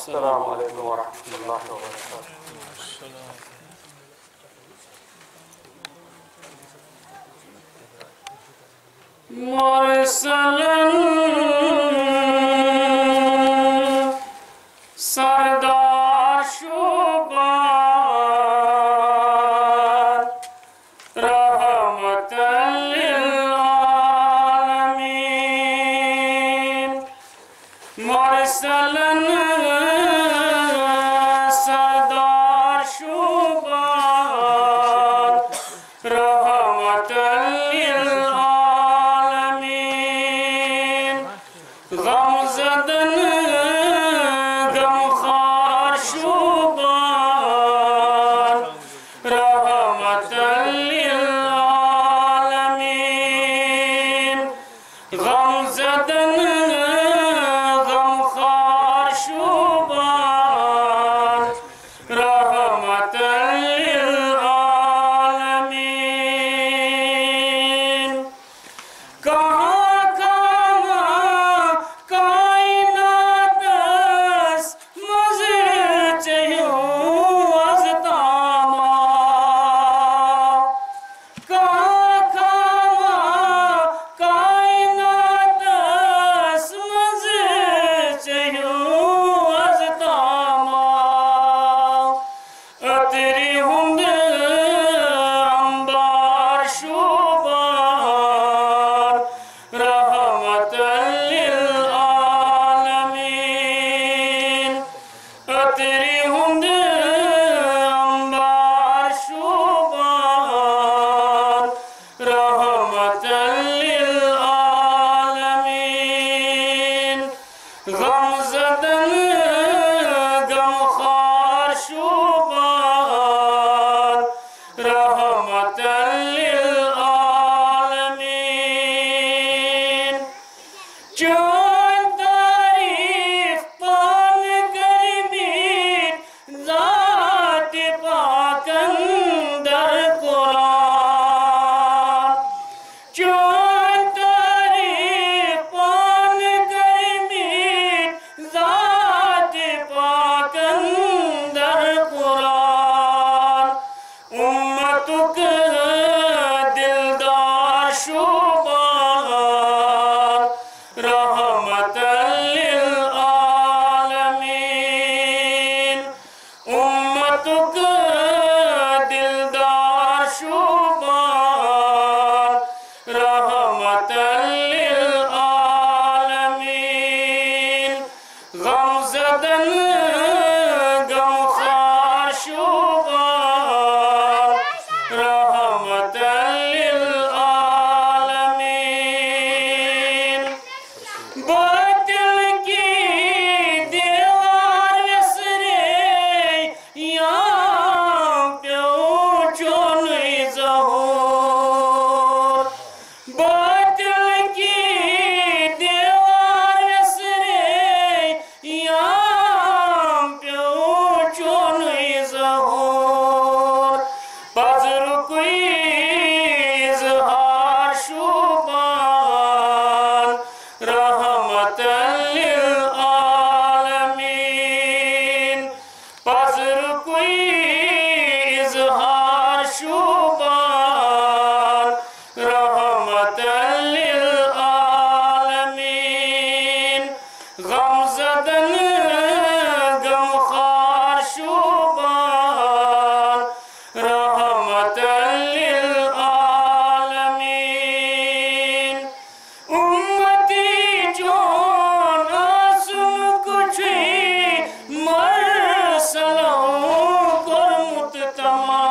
السلام علیکم ورحمۃ اللہ وبرکاتہ. مرسلن سردار شوبان رحمت للعالمین. مرسلن سردار شوبان رحمت للعالمین. غم زدن غم خار شوبان رحمت للعالمین. غم زدن غم خار شوبان رحمت للعالمین. کہاں کہاں کائنات است مزر چہیوں از تاما. کہاں کہاں کائنات است مزر چہیوں از تاما. اتری ہند انبار شوبان رحمت للعالمین. اتری ہند انبار شوبان رحمت للعالمین. غم زدن غم خار شوبان رحمت للعالمین. چون تعریف پان گریبین ذات پاک اندر قرآن. چون تعریف پان گریبین ذات پاک اندر قرآن. امتک دلدار شوبان رحمت للعالمین. امتک دلدار شوبان رحمت للعالمین. غم زدن غم خار شوبان رحمت للعالمین. باطل کی دیوار وسرے یہاں پیو چونی ظہور. باطل کی دیوار وسرے یہاں پیو چونی ظہور. پذر کوئی اظہار شوبان رحمت للعالمین. پذر کوئی اظہار شوبان رحمت للعالمین. غم زدن غم خار شوبان رحمت للعالمین. امتی جون آسن کچھی مرسلوں کر متتما.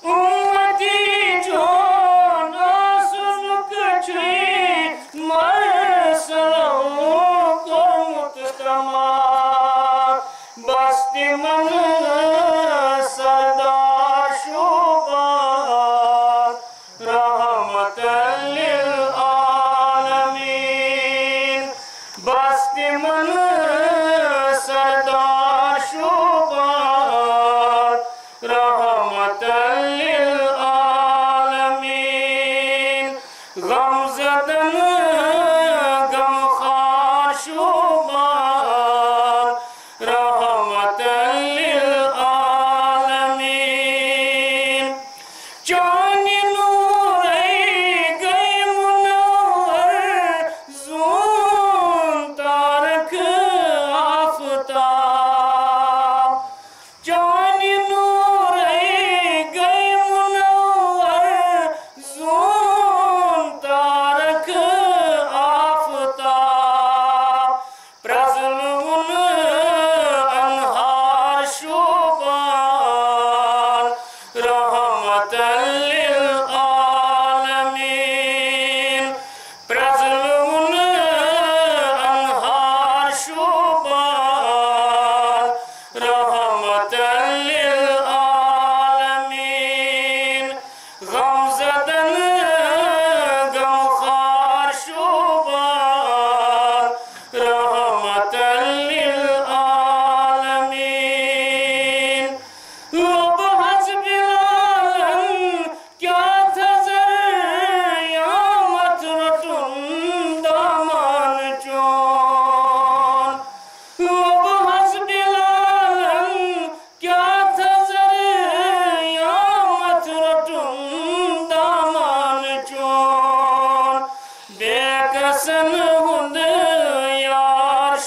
امتی جون آسن کچھی مرسلوں کر متتما. بستی من سردار شوبان رحمت للعالمین. بستی من سردار شوبان رحمت للعالمین. غم زدن غم خار شوبان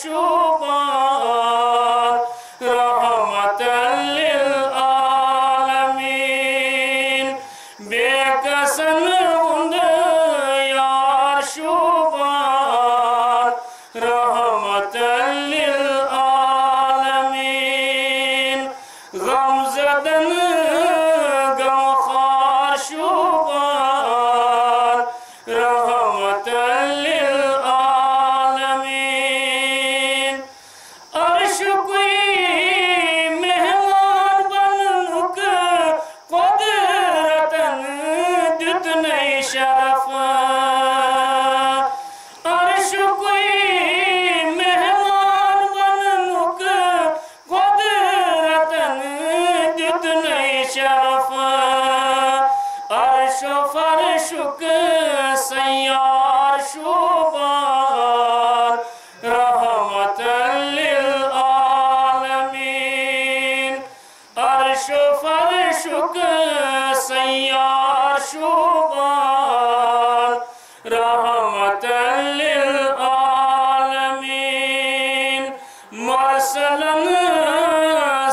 शुबान रहमतल लिल आलमीन बेकसन उंद यार शुबान रहमतल लिल आलमीन गमज़दन गमखार शुबान रहमतल लिल आलमीन अर्श कोई मेहमान बननुक कुदरतन दुत नहीं शरफ अर्श कोई मेहमान बननुक कुदरतन दुत नहीं शरफ अर्श फर्शुक सयार शुबान रहमतल लिल आलमीन अर्श फर्शुक सयार शुबान रहमतल लिल आलमीन मरसलन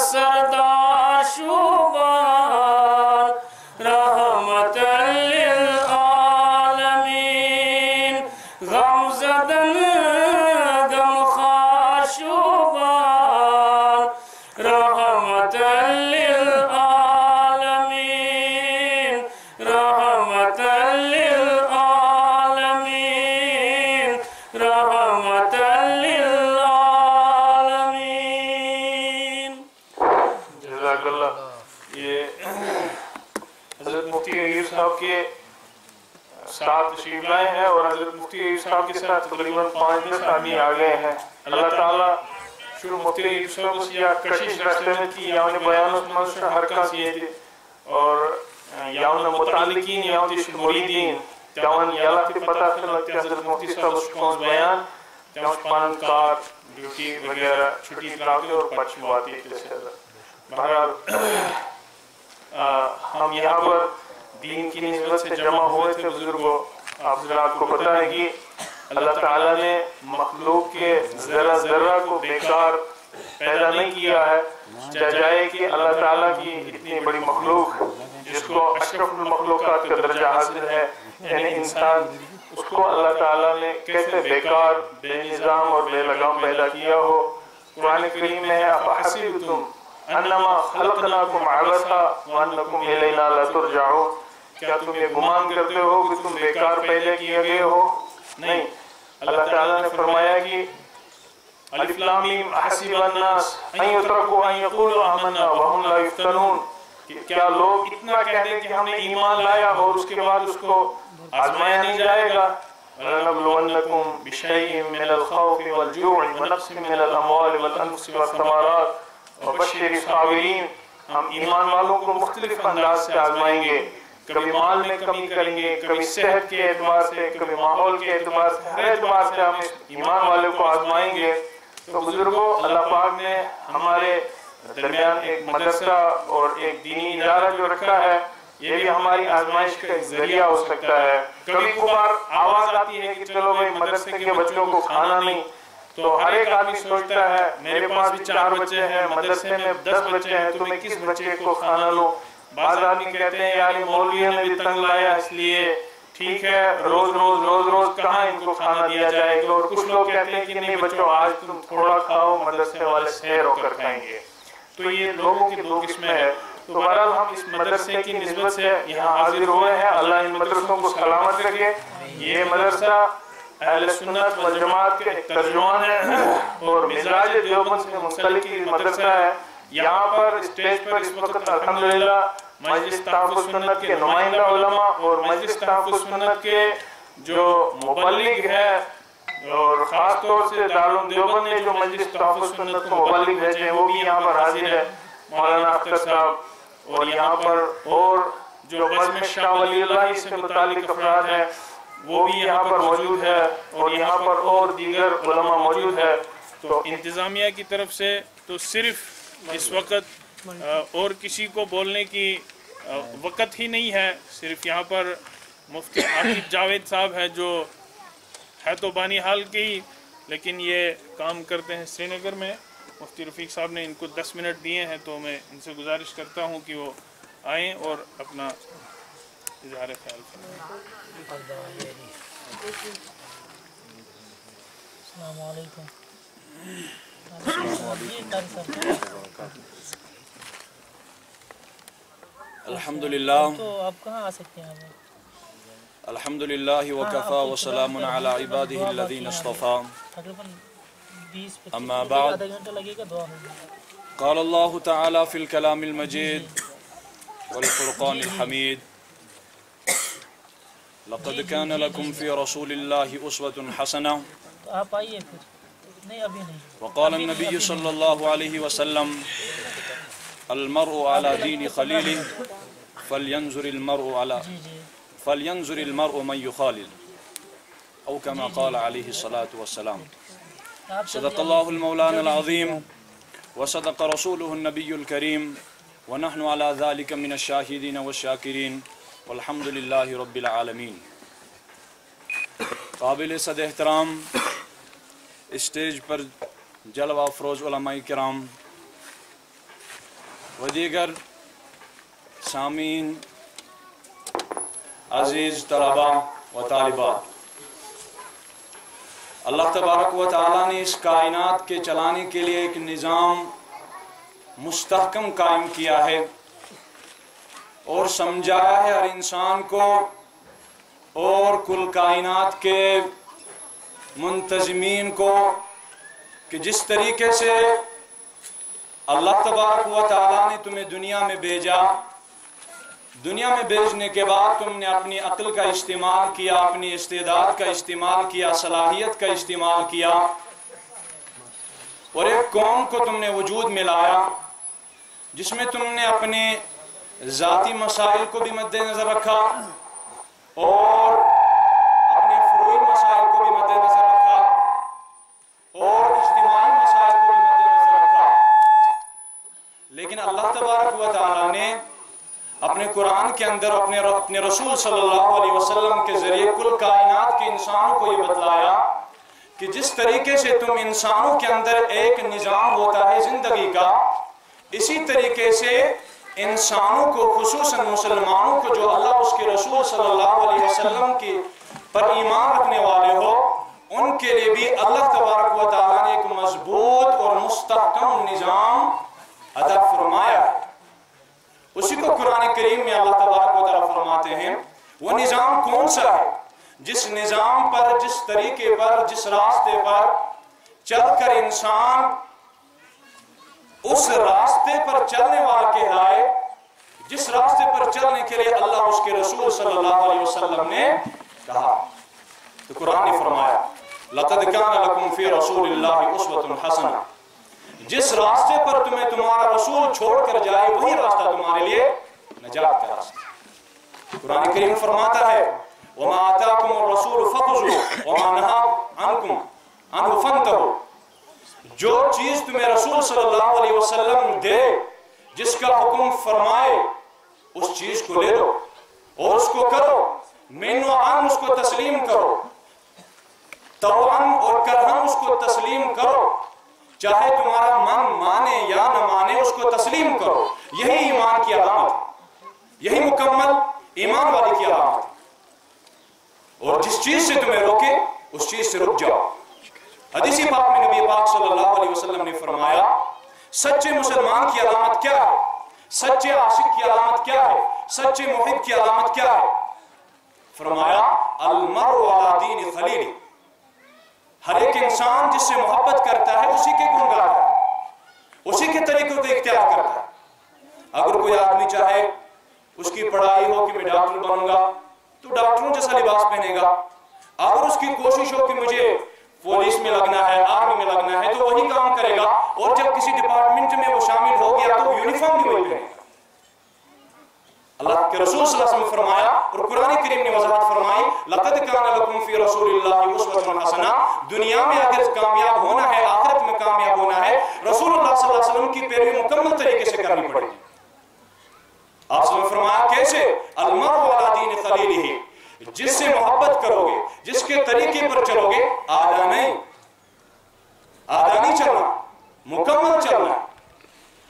सरदार शुबान रहमतल लिल आलमीन गमज़दन गमखार शुबान रहमतल लिल आलमीन रहमतल लिल आलमीन रहमतल लिल आलमीन। जज़ाकल्लाह। ये हज़रत मुफ्ती अयूब साहब के साथ तशरीफ लाए हैं और हज़रत मुफ्ती अयूब साहब के साथ तकरीबन 5-10 आदमी आ गए हैं। अल्लाह ताला शुरू मुफ्ती अयूब साहब को या कशिश रास्ते में की या उन्हें बयान मंशा हरकत किए थे और या उन्हें मुतालिकीन या उन्हें मुरीदीन त्यावन याला के पता चला कि हज़रत मुफ्ती साहब उसको बयान त्यावन पानकार ड्यूटी वगैरह छुट्टी कराते और पछुआती थे। बहरहाल हम यहाँ पर दीन की निस्बत से जमा हुए थे बुजुर्गों। आप हज़रात को पता है कि अल्लाह ताला ने मखलूक के ज़रा ज़रा को बेकार पैदा नहीं किया है। जाए कि अल्लाह ताला की इतनी बड़ी मखलूक जिसको अशरफुल मखलूकात का दर्जा हासिल है यानी इंसान, उसको अल्लाह ताला ने कैसे बेकार बेनिज़ाम और बेलगाम पैदा किया हो। कुरान करीम में है अफ़हसिबतुम अन्नमा खलक़नाकुम अबसा व अन्नकुम इलैना ला तुरजऊन, क्या तुम ये गुमान करते हो कि तुम बेकार पैदा किए गए हो? नहीं, अल्लाह ताला ने फरमाया कि अलिफ लाम मीम अहसिबन नास अन युतरकू अन यक़ूलू आमन्ना व हुम ला युफ्तनून, क्या लोग इतना कहते हैं कि हमने ईमान लाया और उसके बाद उसको आजमाया नहीं जाएगा। वलनबलुवन्नकुम बिशैइन मिनल खौफि वल जू'i व नक़्सिन मिनल अमवालि वल अनफुसि वस्समरात व बश्शिरिस साबिरीन, हम ईमान वालों को मुख्तलिफ अंदाज से आजमाएंगे। कभी माल में कमी करेंगे, कभी सेहत के एतबार से, कभी माहौल के एतबार से, हर एतबार से हम ईमान वाले को आजमाएंगे। तो बुजुर्गों, अल्लाह पाक ने हमारे दरमियान एक मदरसा और एक दीनी इदारा जो रखा है, ये भी हमारी आजमाइश का एक जरिया हो सकता है। कभी कभार आवाज आती है कि चलो भाई मदरसे के बच्चों को खाना नहीं, तो हर एक आदमी सोचता है मेरे पास भी 4 बच्चे हैं, मदरसे में 10 बच्चे हैं, तो मैं किस बच्चे को खाना लूं। बाज़ आदमी कहते हैं यार मौलवियों ने भी तंग लाया इसलिए ठीक है रोज रोज कहाँ इनको खाना दिया जाएगा। और कुछ लोग कहते हैं कि नहीं बच्चों आज तुम थोड़ा खाओ, मदरसे वाले सैर होकर खाएंगे। तो ये लोगों की 2 किस्में है। तो बहरहाल हम इस मदरसे की निस्बत से यहाँ हाजिर हुए हैं। अल्लाह इन मदरसों को सलामत रखे। ये मदरसा अहले सुन्नत वल जमात के एक तर्जुमान है और मिजाज देवबंद से मुंसलिक मदरसा है। यहाँ पर स्टेज पर इस वक्त अल्हम्दुलिल्लाह मजलिस तहफ़्फ़ुज़ सुन्नत के नुमाइंदा उलमा और मजलिस तहफ़्फ़ुज़ सुन्नत के जो मुबल्लिग है और ख़ास तौर से दारुल देवबंद ने जो मजलिस तहफ़्फ़ुज़ सुन्नत को मुबल्लिग भेजे हैं वो भी यहाँ पर हाजिर है, मौलाना अख्तर साहब। और यहाँ पर और जो बज़्म शाह वलीउल्लाह से मुतालिक अफराद हैं वो भी यहाँ पर मौजूद है और यहाँ पर और दीगर उलमा मौजूद है। तो इंतज़ामिया की तरफ से तो सिर्फ इस वक्त और किसी को बोलने की वक़्त ही नहीं है। सिर्फ यहाँ पर मुफ्ती आकिब जावेद साहब है जो है तो बानी हाल की لیکن یہ کام کرتے ہیں سری نگر میں. مفتی رفیق صاحب نے ان کو 10 منٹ دیے ہیں تو میں ان سے گزارش کرتا ہوں کہ وہ آئیں اور اپنا اظہار خیال کریں. السلام علیکم. الحمدللہ تو آپ کہاں آ سکتے ہیں؟ الحمدللہ وکفا وسلام علی عبادہ الذین اصطفیٰ. اما بعد آدھا گھنٹہ لگے گا، دعا ہوگی. قال اللہ تعالی فی الکلام المجید والفرقان الحمید لقد كان لكم في رسول الله أسوة حسنة. تو آپ آئیے پھر. نہیں ابھی نہیں. وقال النبي صلى الله عليه وسلم المرء على دين خليله فلينظر المرء من يخالل أو كما قال عليه الصلاة والسلام. صدق الله المولان العظيم وصدق رسوله النبي الكريم ونحن على ذلك من الشاهدين والشاكرين والحمد لله رب العالمين. قابل صد احترام اسٹیج پر جلوہ افروز علماء کرام و دیگر سامعین، عزیز طلبہ و طالبات، اللہ تبارک و تعالیٰ نے اس کائنات کے چلانے کے لیے ایک نظام مستحکم قائم کیا ہے اور سمجھایا ہے ہر انسان کو اور کل کائنات کے منتظمین کو کہ جس طریقے سے اللہ تبارک و تعالیٰ نے تمہیں دنیا میں بھیجا، دنیا میں بھیجنے کے بعد تم نے اپنی عقل کا استعمال کیا، اپنی استعداد کا استعمال کیا، صلاحیت کا استعمال کیا اور ایک قوم کو تم نے وجود میں لایا جس میں تم نے اپنے ذاتی مسائل کو بھی مد نظر رکھا اور اپنے فروعی مسائل کو بھی مد نظر رکھا اور اجتماعی مسائل کو بھی مد نظر رکھا. لیکن اللہ تبارک و تعالیٰ نے اپنے قرآن کے اندر اپنے رسول صلی اللہ علیہ وسلم کے ذریعے کل کائنات کے انسانوں کو یہ بتلایا کہ جس طریقے سے تم انسانوں کے اندر ایک نظام ہوتا ہے زندگی کا، اسی طریقے سے انسانوں کو خصوصاً مسلمانوں کو جو اللہ اس کے رسول صلی اللہ علیہ وسلم کی پر ایمان رکھنے والے ہو، ان کے لیے بھی اللہ تبارک و تعالیٰ نے ایک مضبوط اور مستحکم نظام عطا فرمایا ہے. اسی کو قرآن کریم میں اللہ تبارک و تعالیٰ فرماتے ہیں وہ نظام کون سا ہے جس نظام پر، جس طریقے پر، جس راستے پر چل کر انسان اس راستے پر چلنے والا کہلائے، جس راستے پر چلنے کے لیے اللہ اس کے رسول صلی اللہ علیہ وسلم نے کہا. تو قرآن نے فرمایا لَقَدْ كَانَ لَكُمْ فِي رَسُولِ اللَّهِ أُسْوَةٌ حَسَنَةٌ. جس راستے پر تمہیں تمہارا رسول چھوڑ کر جائے وہی راستہ تمہارے لیے نجات کا راستہ. قرآن کریم فرماتا ہے وَمَا آتَاكُمُ الرَّسُولُ فَخُذُوهُ وَمَا نَهَاكُمْ عَنْهُ فَانْتَهُوا. جو چیز تمہیں رسول صلی اللہ علیہ وسلم دے، جس کا حکم فرمائے، اس چیز کو لے لو اور اس کو کرو. من و عن اس کو تسلیم کرو، طوعاً اور کرہاً اس کو تسلیم کرو. چاہے تمہارا من مانے یا نہ مانے اس کو تسلیم کرو. یہی ایمان کی علامت ہے، یہی مکمل ایمان والی کی علامت ہے. اور جس چیز سے تمہیں روکے اس چیز سے رک جاؤ. حدیث پاک میں نبی پاک صلی اللہ علیہ وسلم نے فرمایا سچے مسلمان کی علامت کیا ہے، سچے عاشق کی علامت کیا ہے، سچے محب کی علامت کیا ہے؟ فرمایا المرء علی دین خلیل. ہر ایک انسان جس سے محبت کرتا ہے اسی کے گن گاتا ہے، اسی کے طریقوں کو اختیار کرتا ہے. اگر کوئی آدمی چاہے اس کی پڑھائی ہو کہ میں ڈاکٹر بنوں گا تو ڈاکٹروں جیسا لباس پہنے گا. اگر اس کی کوشش ہو کہ مجھے پولیس میں لگنا ہے، آرمی میں لگنا ہے، تو وہی کام کرے گا. اور جب کسی ڈپارٹمنٹ میں وہ شامل ہو گیا تو یونیفارم بھی وہی پہنے گا. اللہ کے رسول صلی اللہ علیہ وسلم فرمایا اور قرآن کریم نے وضاحت فرمائی لَقَدْ كَانَ لَكُمْ فِي رَسُولِ اللَّهِ أُسْوَةٌ حَسَنَةٌ. دنیا میں اگر کامیاب ہونا ہے، آخرت میں کامیاب ہونا ہے، رسول اللہ صلی اللہ علیہ وسلم کی پیروی مکمل طریقے سے کرنی پڑے گی. آپ سے فرمایا کیسے؟ المرء علی دین خلیلہ. جس سے محبت کرو گے، جس کے طریقے پر چلو گے، آدھا نہیں आधा नहीं चलना, मुकम्मल चलना।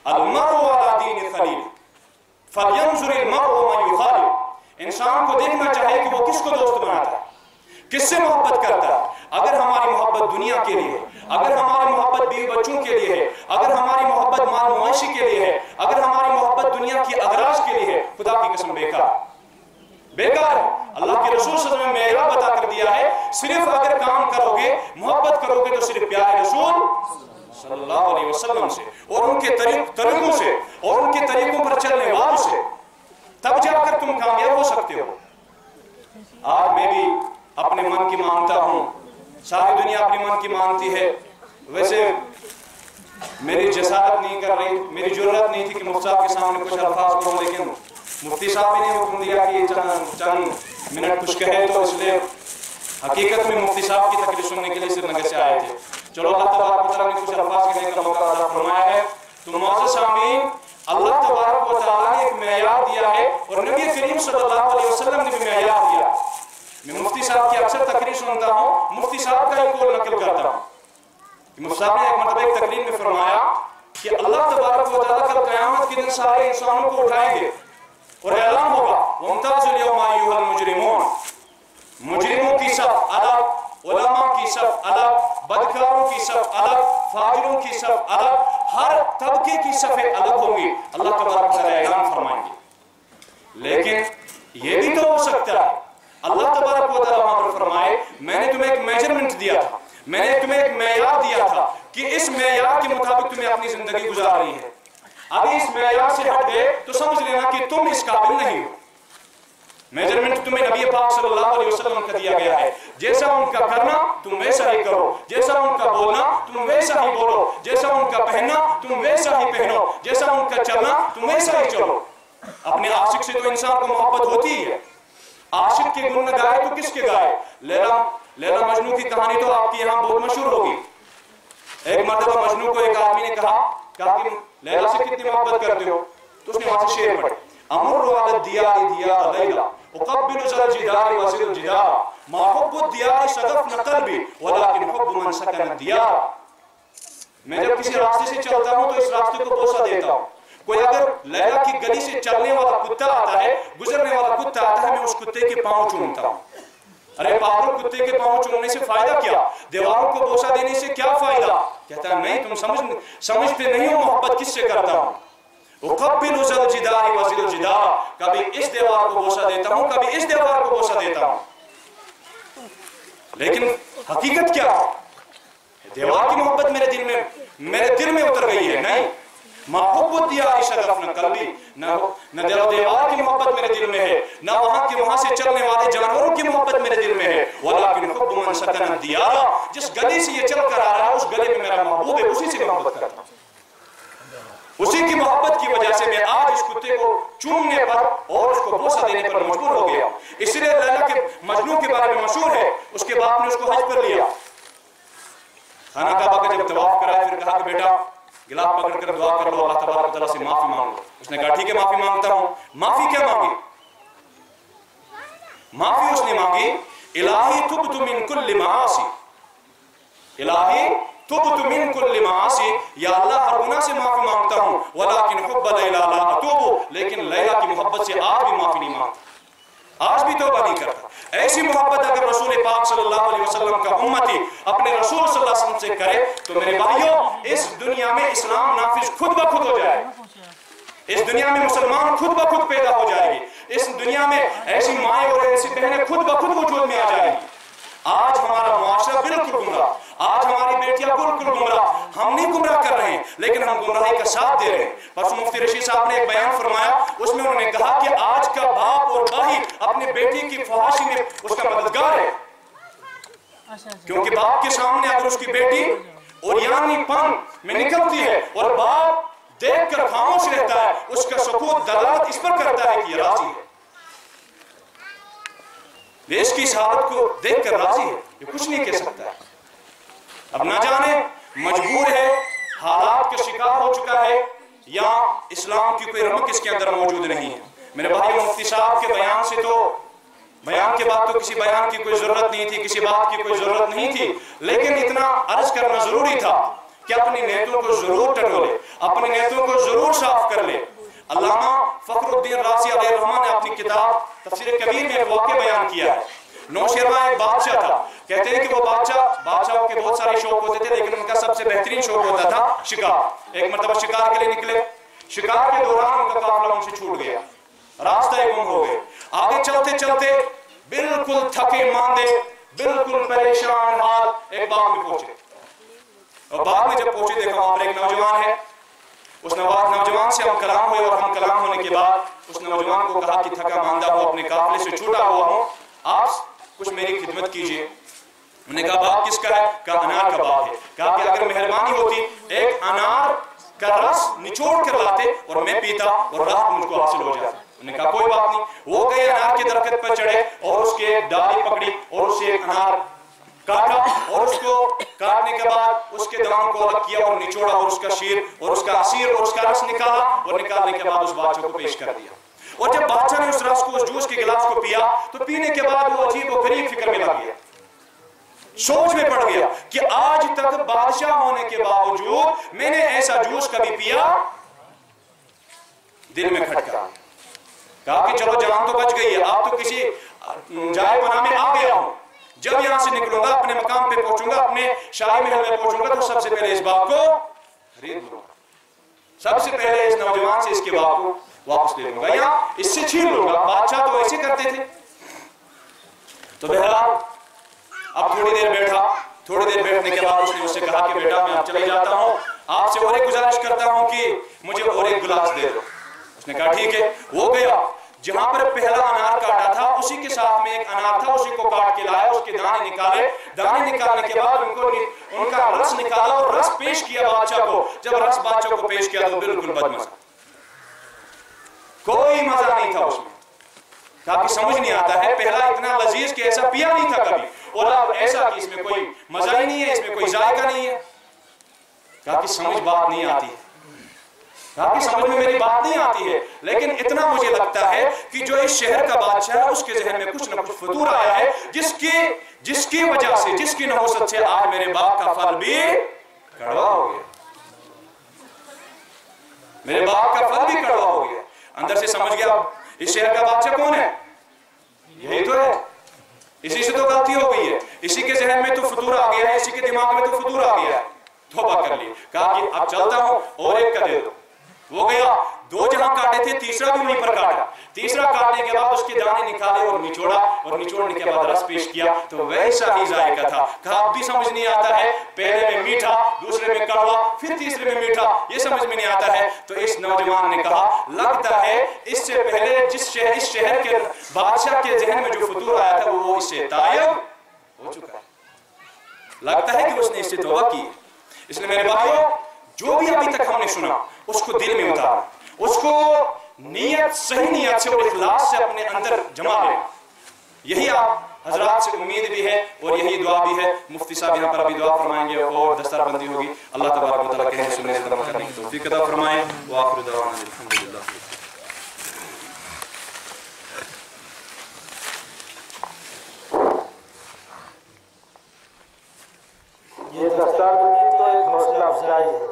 अल-मर्उ अला दीनि खलील फलयंजुरिल मर्उ मन युखालिल। इंसान को देखना चाहिए कि वो किसको दोस्त बनाता है, किससे मोहब्बत करता है। अगर हमारी मोहब्बत दुनिया के लिए है, अगर हमारी मोहब्बत बीवी बच्चों के लिए है, अगर हमारी मोहब्बत माल मुआशी के लिए है, अगर हमारी मोहब्बत दुनिया की अगराज के लिए है, खुदा की कसम बेकार है। अल्लाह के रसूल सल्लल्लाहु अलैहि वसल्लम ने मेरा बता कर दिया है, सिर्फ अगर काम करोगे, मोहब्बत करोगे तो सिर्फ प्यारे रसूल सल्लल्लाहु अलैहि वसल्लम से और उनके तरीकों से और उनके तरीकों पर चलने वालों से, तब जाकर तुम कामयाब हो सकते हो। आज मैं भी अपने मन की मानता हूँ, सारी दुनिया अपने मन की मानती है। वैसे मेरी जसारत नहीं कर रही, मेरी जरूरत नहीं थी कि मुफ्ती साहब के सामने कुछ अल्फाज कहूँ, लेकिन मुफ्ती साहब ने हुक्म दिया कि चंद मिनट कुछ कहे, तो इसलिए हकीकत में मुफ्ती साहब की तकरीर सुनने के लिए श्रीनगर से आए थे। चलो अल्लाह तबारक व तआला ने कुछ अल्फाज कहने का मौका अता फरमाया है। तो मुअज़्ज़ज़ सामीन, अल्लाह तबारक व तआला ने एक मेयार दिया है और नबी करीम सल्लल्लाहु अलैहि वसल्लम ने भी मेयार दिया। मैं मुफ्ती साहब की अक्सर तकरीर सुनता हूँ, मुफ्ती साहब का एक कौल नकल करता हूँ। मुफ्ती साहब ने एक मरतबा एक तकरीर में फरमाया कि अल्लाह तबारक व तआला कल क़यामत के दिन सारे इंसानों को उठाएंगे और ऐलान होगा, वम्ताज़ुल यौमा अय्युहल मुजरिमून। मुजरिमों की सब अलग, उलमा की सब अलग, बदकारों की सब अलग, फाजिरों की सब अलग, हर तबके की सफ़े अलग होंगी। अल्लाह तबारक व तआला ऐलान फरमाएंगे। लेकिन ये भी तो हो सकता है अल्लाह तबारक व तआला वहां पर फरमाए, मैंने तुम्हें एक मेजरमेंट दिया था, मैंने तुम्हें एक मेयार दिया था कि इस मेयार के मुताबिक तुम्हें अपनी जिंदगी गुजारनी है। अभी इस मेयार से हट गए तो समझ लेना कि तुम इस काबिल नहीं हो। मेजरमेंट तुम्हें नबी पाक सल्लल्लाहु अलैहि वसल्लम का दिया गया है। जैसा उनका करना तुम वैसा ही करो, जैसा उनका बोलना तुम वैसा ही बोलो, जैसा उनका पहनना तुम वैसा ही पहनो, जैसा उनका चलना तुम वैसा ही चलो। अपने आशिक से तो इंसान को मोहब्बत होती है। आशिक के गुण गाए तो किसके गाए? लैला मजनू की कहानी तो आपकी यहाँ बहुत मशहूर होगी। एक मर्तबा मजनू को एक आदमी ने कहा कि लैला से कितनी मोहब्बत करते हो? तो उसने वहां से शेर पढ़े, अमरु अला दियार दियार लैला उक़ब्बिलु ज़ल जिदार वज़िल जिदार मा हुब्बु दियार शगफ़ क़ल्बी वलाकिन हुब्बु मन सकन दियार। मैं जब किसी रास्ते से चलता हूँ तो इस रास्ते को बोसा देता हूँ। कोई अगर लैला की गली से चलने वाला कुत्ता आता है, गुजरने वाला कुत्ता आता है, मैं उस कुत्ते के पांव चूमता हूँ। अरे पागल, कुत्ते के पांव चूमने से फायदा क्या? दीवारों को बोसा देने से क्या फायदा? कहता है नहीं, तुम समझते नहीं हो मोहब्बत किससे करता हूँ। उक़ब्बिलु ज़ल जिदार वज़िल जिदार, कभी इस दीवार को बोसा देता हूँ, कभी इस दीवार को बोसा देता हूँ। लेकिन हकीकत क्या है? दीवार की मोहब्बत मेरे दिल में उतर गई है। नहीं, महबूब दियार शगफ़ क़ल्बी, न दीवार की मोहब्बत मेरे दिल में है, न वहां से चलने वाले जानवरों की मोहब्बत मेरे दिल में है। वलाकिन हुब्बु मन सकन दियार, जिस गली से ये चल कर आ रहा है उस गली में मेरा महबूब है, उसी से मोहब्बत करता हूं। उसी की मोहब्बत की वजह से मैं आज इस कुत्ते को चूमने पर और उसको बोसा देने पर मजबूर हो गया। इसलिए लैला के मजनू के बारे में मशहूर है, उसके बाप ने उसको हज पर लिया, खाना काबा का जब तवाफ कराया, फिर कहा कि बेटा गिलास पकड़कर दुआ कर लो, अल्लाह तबारक व तआला से माफी मांग लो। उसने कहा ठीक है, माफी मांगता हूं। माफी क्या मांगी? माफी उसने मांगी, इलाही तुब्तु मिन कुल्लि मासी, इलाही तुब्तु मिन कुल्लि मासी, या अल्लाह हर गुनाह से माफी मांगता हूं, वलाकिन हुब्ब लैला ला अतूबु, लेकिन लैला की मोहब्बत से आज भी माफी नहीं मांगता, आज भी तौबा नहीं करता। ऐसी मोहब्बत अगर रसूल पाक सल्लल्लाहु अलैहि वसल्लम का उम्मती अपने रसूल सल्लल्लाहु अलैहि वसल्लम से करे तो मेरे भाइयों, इस दुनिया में इस्लाम नाफिज खुद ब खुद हो जाए, इस दुनिया में मुसलमान खुद ब खुद पैदा हो जाएगी, इस दुनिया में ऐसी माएँ और ऐसी बहनें खुद ब खुद वजूद में आ जाएगी। आज हमारा मुआशरा बिल्कुल गुमराह, आज हमारी बेटियां बिल्कुल गुमराह। हम नहीं गुमराह कर रहे हैं, लेकिन हम गुमराही का साथ दे रहे हैं। परसों मुफ्ती रशीद साहब ने एक बयान फरमाया, उसमें उन्होंने कहा कि आज का बाप और भाई अपनी बेटी की फहाशी में उसका मददगार है, क्योंकि बाप के सामने अगर उसकी बेटी ओरियानीपन में निकलती है और बाप देखकर खामोश रहता है, उसका सुकूत दलालत इस पर करता है कि राजी है, देश की इस हालत को देखकर राजी है, ये कुछ नहीं कह सकता है। अब ना जाने मजबूर है, हालात का शिकार हो चुका है, या इस्लाम की कोई रमक इसके अंदर मौजूद नहीं है। मेरे भाई, मुफ्ती साहब के बयान से तो बयान के बाद तो किसी बयान की कोई ज़रूरत नहीं थी, किसी बात की कोई ज़रूरत नहीं थी, लेकिन इतना अर्ज करना ज़रूरी था कि अपनी नीयतों को ज़रूर टटोले, अपनी नीयतों को ज़रूर साफ कर ले। अल्लामा फखरुद्दीन राज़ी अलैहिर्रहमान ने अपनी किताब तफसीर कबीर में एक वाक़या बयान किया है। नौशेरवा एक बादशाह था। कहते हैं कि वो बादशाहों के बहुत सारे शौक होते थे, लेकिन उनका सबसे बेहतरीन शौक होता था शिकार। एक मरतबा शिकार के लिए निकले, शिकार के दौरान उनका काफिला उनसे छूट गया, रास्ता गुम हो गए। आगे चलते चलते बिल्कुल थके मांदे, बिल्कुल परेशान हाल एक बाग में पहुंचे। और बाग में जब पहुंचे देखा वहां पर एक नौजवान है। उस नौजवान से हम कलाम हुए और हम कलाम होने के बाद उस नौजवान को कहा कि थका मांदा हो, अपने काफिले से छूटा हुआ हो, आप कुछ मेरी खिदमत कीजिए। उन्होंने कहा बाग किसका है? कहा अनार का बाग है। कहा कि अगर मेहरबानी होती एक अनार का रस निचोड़ कर लाते और मैं पीता और रात मुझको हासिल हो जाती। उन्होंने कहा कोई बात नहीं। वो गए अनार के दरख्त पर चढ़े और उसके एक डाली पकड़ी और उसे एक अनार काटा और उसको काटने के बाद उसके दानों को अलग किया और निचोड़ा और उसका शीर और उसका असीर और उसका रस निकाला और निकालने के बाद उस बादशाह को पेश कर दिया। और जब बादशाह ने उस रस को, उस जूस के गिलास को पिया तो पीने के बाद वो अजीब और गरीब फिक्र में लग गया, सोच में पड़ गया कि आज तक बादशाह होने के बावजूद मैंने ऐसा जूस कभी पिया। दिल में खटका, कहा कि चलो जान तो बच गई है, आप तो किसी जाए पनाह में आ गया हूं। जब यहां से निकलूंगा, अपने मकाम पे पहुंचूंगा, अपने शाही महल में पहुंचूंगा तो सबसे पहले इस बाग को खरीद लूंगा, सबसे पहले इस नौजवान से इसके बाग को वापस ले लूंगा या इससे छीन लूंगा। बादशाह तो ऐसे करते थे। तो बहरहाल अब थोड़ी देर बैठा, थोड़ी देर बैठने के बाद उसने मुझसे कहा कि बेटा मैं अब चले जाता हूं, आपसे और एक गुजारिश करता हूं कि मुझे और एक गिलास दे दो। उसने कहा ठीक है। वो गया, जहां पर पहला अनार काटा था उसी के साथ में एक अनार था, उसी को काट के लाया, उसके दाने निकाले। दाने निकालने के बाद उनका रस निकाला और रस पेश किया बादशाह को। जब रस बादशाह को पेश किया तो बिल्कुल बदमजा, कोई मजा नहीं था उसमें। कहा कि समझ नहीं आता है, पहला इतना लजीज कि ऐसा पिया नहीं था कभी, और अब ऐसा कि इसमें कोई मजा ही नहीं है, इसमें कोई जायका नहीं है। कहा कि समझ बात नहीं आती है, कहा कि समझ में मेरी बात नहीं आती है, लेकिन इतना मुझे लगता है कि जो इस शहर का बादशाह है उसके जहन में कुछ ना कुछ फतूर आया है, जिसकी वजह से, जिसकी नहुसत से आज मेरे बाप का फल भी कड़वा हो गया, मेरे बाप का फल भी कड़वा हो गया। अंदर से समझ गया इस शहर का बादशाह कौन है, यही तो है, इसी से तो गलती हो गई है, इसी के जहन में तो फतूर आ गया है, इसी के दिमाग में तो फतूर आ गया है। तौबा कर ली, कहा कि अब चलता हूं और एक का दे दो। वो गया, दो जहां काटे थे तीसरा भी वहीं पर काटा। तीसरा काटने के बाद उसके दाने निकाले और निचोड़ा, और निचोड़ने के बाद रस पेश किया तो वैसा ही जायका था। कहा अब भी समझ नहीं आता है, पहले में मीठा, दूसरे में कड़वा, फिर तीसरे में मीठा, ये समझ में नहीं आता है। तो इस नौजवान ने कहा लगता है इससे पहले इस शहर के बादशाह के जहन में जो फतूर आया था वो इससे तायब हो चुका है, लगता है कि उसने इससे तौबा की। इसलिए मेरे भाइयों, जो भी अभी तक हमने सुना उसको दिल में उतारा, उसको नियत, सही नियत से और इखलास से अपने अंदर जमा लेना। यही आप हजरात से उम्मीद भी है और यही दुआ भी है। मुफ्ती साहब यहाँ पर अभी दुआ फरमाएंगे और दस्तरबंदी होगी। अल्लाह तबारक व तआला कहने सुनने से अमल करने की तौफीक अता फरमाए। व आखिरु दअवाना अल्हम्दुलिल्लाह। ये दस्तरबंदी तो एक हौसला अफजाई है।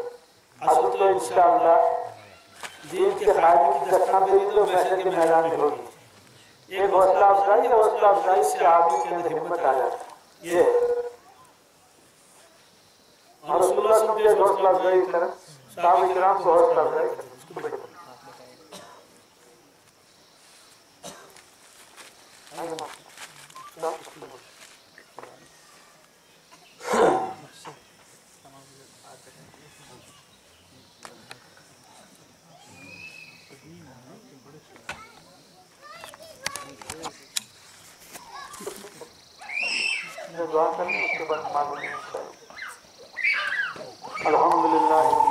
असल तो इंशाअल्लाह दीन के कायम की दस्तरबंदी तो महशर के मैदान में होगी। एक हौसला अफजाई से आदमी के अंदर हिम्मत आ जाती है। ये और रसूलुल्लाह सल्लल्लाहु अलैहि वसल्लम हौसला अफजाई की तरह साहब इकराम को हौसला अफजाई दुआ करनी, उसके बाद मांगनी। अल्हम्दुलिल्लाह।